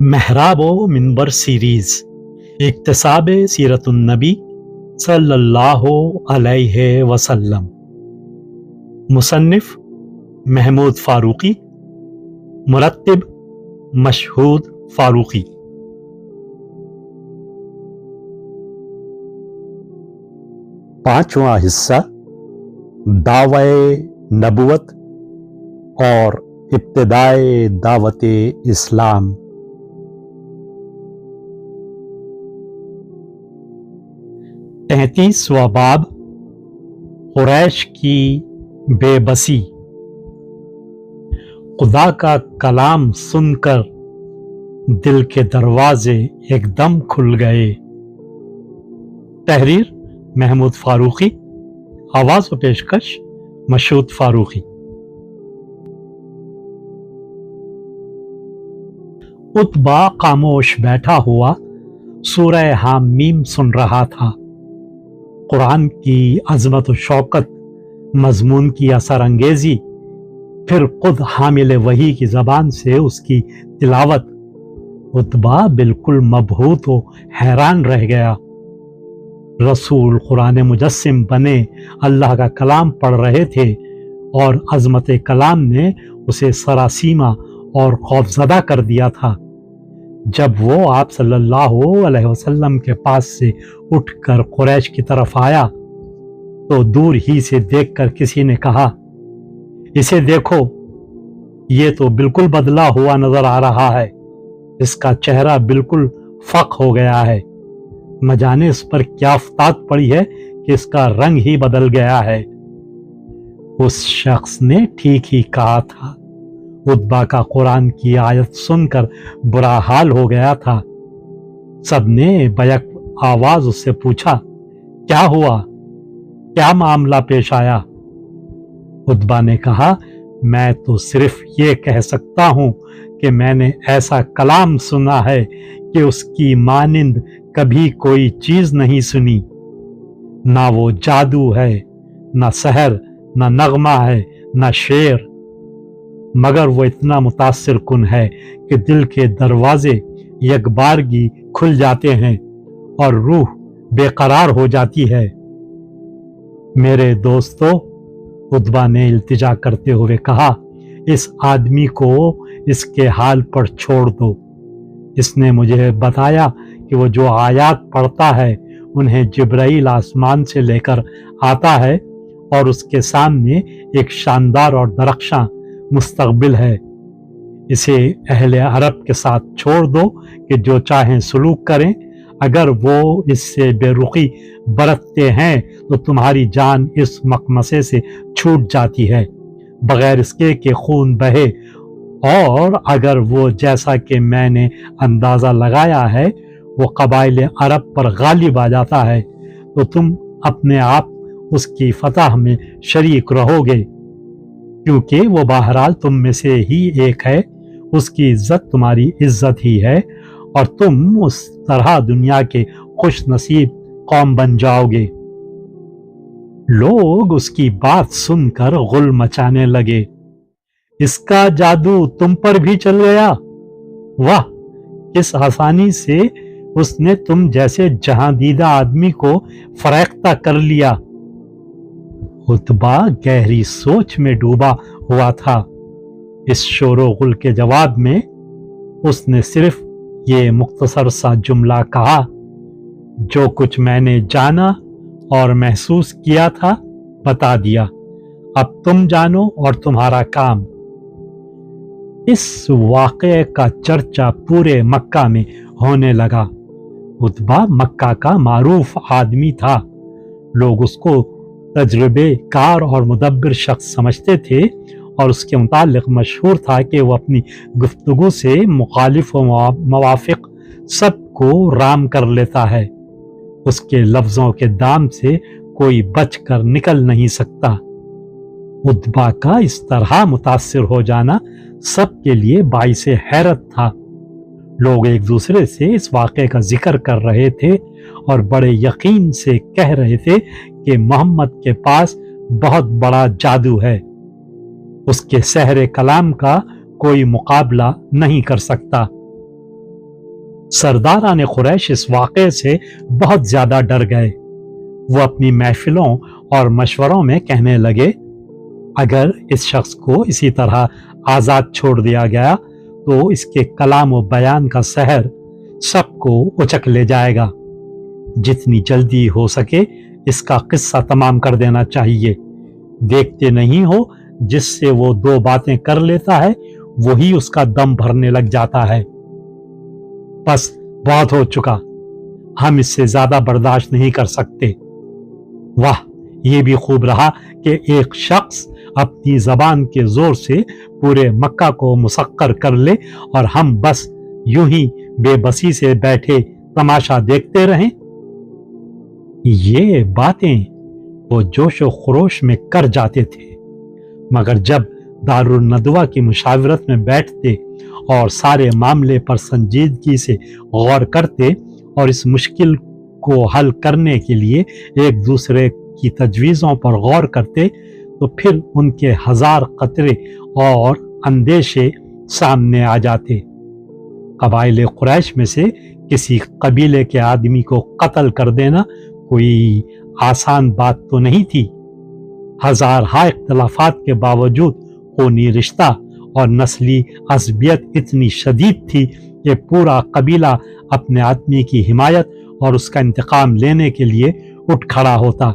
महराब व मिंबर सीरीज इक्तसाब सीरतुन्नबी सल्लल्लाहु अलैहि वसल्लम। मुसन्निफ महमूद फारूकी, मुरत्तिब मशहूद फारूकी। पांचवा हिस्सा दावे नबुवत और इब्तिदाए दावत इस्लाम। तैंतीसवां बाब कुरैश की बेबसी। खुदा का कलाम सुनकर दिल के दरवाजे एकदम खुल गए। तहरीर महमूद फारूकी, आवाज व पेशकश मशहूद फारूकी। उतबा खामोश बैठा हुआ सूरह हामीम सुन रहा था। कुरान की अजमत व शौकत, मजमून की असर अंगेजी, फिर खुद हामिल वही की जबान से उसकी तिलावत। उतबा बिल्कुल मबहूत व हैरान रह गया। रसूल कुरान मुजस्सिम बने अल्लाह का कलाम पढ़ रहे थे और अजमत कलाम ने उसे सरासीमा और खौफजदा कर दिया था। जब वो आप सल्लल्लाहु अलैहि वसल्लम के पास से उठकर कुरैश की तरफ आया तो दूर ही से देखकर किसी ने कहा, इसे देखो, ये तो बिल्कुल बदला हुआ नजर आ रहा है। इसका चेहरा बिल्कुल फक हो गया है। न जाने इस पर क्या आफताब पड़ी है कि इसका रंग ही बदल गया है। उस शख्स ने ठीक ही कहा था। उतबा का कुरान की आयत सुनकर बुरा हाल हो गया था। सबने बैक आवाज उससे पूछा, क्या हुआ, क्या मामला पेश आया? उतबा ने कहा, मैं तो सिर्फ ये कह सकता हूं कि मैंने ऐसा कलाम सुना है कि उसकी मानिंद कभी कोई चीज नहीं सुनी। ना वो जादू है, ना सहर, ना नगमा है, ना शेर, मगर वो इतना मुतासिर कुन है कि दिल के दरवाजे यकबारगी खुल जाते हैं और रूह बेकरार हो जाती है। मेरे दोस्तों, उतबा ने इल्तिजा करते हुए कहा, इस आदमी को इसके हाल पर छोड़ दो। इसने मुझे बताया कि वो जो आयात पढ़ता है उन्हें जिब्राइल आसमान से लेकर आता है और उसके सामने एक शानदार और दरख्शां मुस्तकबिल है। इसे अहले अरब के साथ छोड़ दो कि जो चाहें सलूक करें। अगर वो इससे बेरुखी बरतते हैं तो तुम्हारी जान इस मकमसे से छूट जाती है बगैर इसके कि खून बहे, और अगर वो जैसा कि मैंने अंदाजा लगाया है वो कबाइल अरब पर गालिब आ जाता है तो तुम अपने आप उसकी फतह में शरीक रहोगे, क्योंकि वो बहरहाल तुम में से ही एक है। उसकी इज्जत तुम्हारी इज्जत ही है और तुम उस तरह दुनिया के खुश नसीब कौम बन जाओगे। लोग उसकी बात सुनकर गुल मचाने लगे। इसका जादू तुम पर भी चल गया? वाह, किस आसानी से उसने तुम जैसे जहांदीदा आदमी को फरेख्ता कर लिया। उतबा गहरी सोच में डूबा हुआ था। इस शोरो गुल के जवाब में उसने सिर्फ ये मुख्तसर सा जुमला कहा, जो कुछ मैंने जाना और महसूस किया था बता दिया। अब तुम जानो और तुम्हारा काम। इस वाक़े का चर्चा पूरे मक्का में होने लगा। उतबा मक्का का मारूफ आदमी था। लोग उसको तजुर्बे कार और मुदब्बिर शख्स समझते थे और उसके मुतालिक मशहूर था कि वो अपनी गुफ्तगू से मुखालिफ व मवाफिक सबको राम कर लेता है। उसके लफ्ज़ों के दाम से कोई बच कर निकल नहीं सकता। उतबा का इस तरह मुतासिर हो जाना सबके लिए बाइसे हैरत था। लोग एक दूसरे से इस वाक़े का जिक्र कर रहे थे और बड़े यकीन से कह रहे थे कि मोहम्मद के पास बहुत बड़ा जादू है। उसके सहरे कलाम का कोई मुकाबला नहीं कर सकता। सरदारान कुरैश इस वाक़े से बहुत ज्यादा डर गए। वो अपनी महफिलों और मशवरों में कहने लगे, अगर इस शख्स को इसी तरह आजाद छोड़ दिया गया तो इसके कलाम और बयान का सहर सबको उचक ले जाएगा। जितनी जल्दी हो सके इसका किस्सा तमाम कर देना चाहिए। देखते नहीं हो, जिससे वो दो बातें कर लेता है वही उसका दम भरने लग जाता है। बस बहुत हो चुका, हम इससे ज्यादा बर्दाश्त नहीं कर सकते। वाह, ये भी खूब रहा कि एक शख्स अपनी जबान के जोर से पूरे मक्का को मुसक्कर कर ले और हम बस यूं ही बेबसी से बैठे तमाशा देखते रहें। ये बातें वो जोश व खरोश में कर जाते थे, मगर जब दारुल नदवा की मुशावरत में बैठते और सारे मामले पर संजीदगी से गौर करते और इस मुश्किल को हल करने के लिए एक दूसरे की तजवीज़ों पर गौर करते, तो फिर उनके हजार खतरे और अंदेशे सामने आ जाते। कबाइल कुरैश में से किसी कबीले के आदमी को कत्ल कर देना कोई आसान बात तो नहीं थी। हजारहा इख्तलाफात के बावजूद खूनी रिश्ता और नस्ली असबियत इतनी शदीद थी कि पूरा कबीला अपने आदमी की हिमायत और उसका इंतकाम लेने के लिए उठ खड़ा होता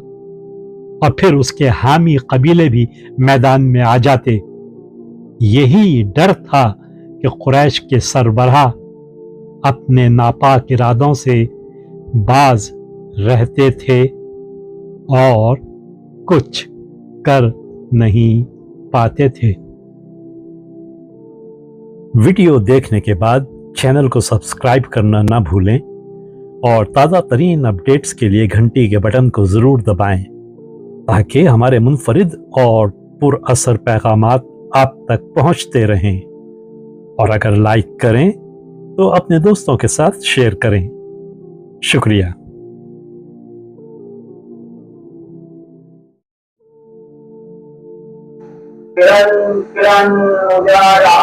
और फिर उसके हामी कबीले भी मैदान में आ जाते। यही डर था कि कुरैश के सरबराह अपने नापाक इरादों से बाज रहते थे और कुछ कर नहीं पाते थे। वीडियो देखने के बाद चैनल को सब्सक्राइब करना ना भूलें और ताज़ा तरीन अपडेट्स के लिए घंटी के बटन को ज़रूर दबाएं ताकि हमारे मुनफरिद और पुरअसर पैगामात आप तक पहुंचते रहें। और अगर लाइक करें तो अपने दोस्तों के साथ शेयर करें। शुक्रिया। किरण किरण उजाला